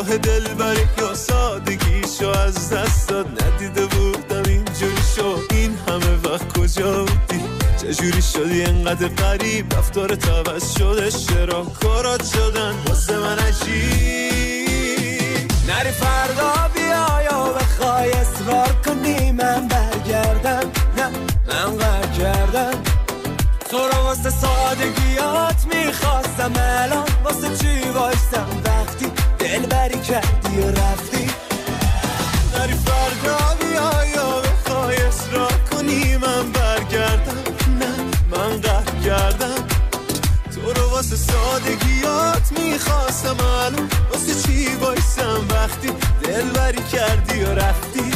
راه دلبری یا سادگیشو از دست داد. ندیده بودم اینجوری شو، این همه وقت کجا بودی؟ چجوری شدی انقدر غریب؟ رفتارت عوض شده، چرا کارات شدن واسه من عجیب؟ نری فردا بیا یا بخوای اصرار کنی من برگردم، نه من قهر کردم تو رو واسه سادگیات میخواستم، الان واسه چی وایستم وقتی دلبری کردی و رفتی؟ نری فردا بیا یا بخوای اصرار کنی من برگردم، نه من قهر کردم تو رو واسه سادگیات میخواستم، الان واسه چی وایستم وقتی دلبری کردی و رفتی؟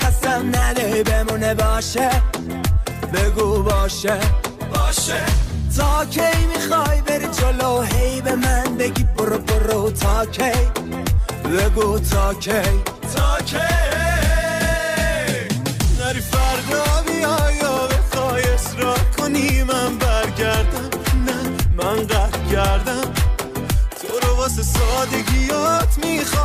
قسم نده بمونه باشه، بگو باشه باشه. تا کی میخوای بری جلو هی به من بگی برو برو؟ تا کی بگو تا کی تا کی؟ نری فردا بیا یا بخوای اصرار کنی من برگردم، نه من قهر کردم تو رو واسه سادگیات میخوام،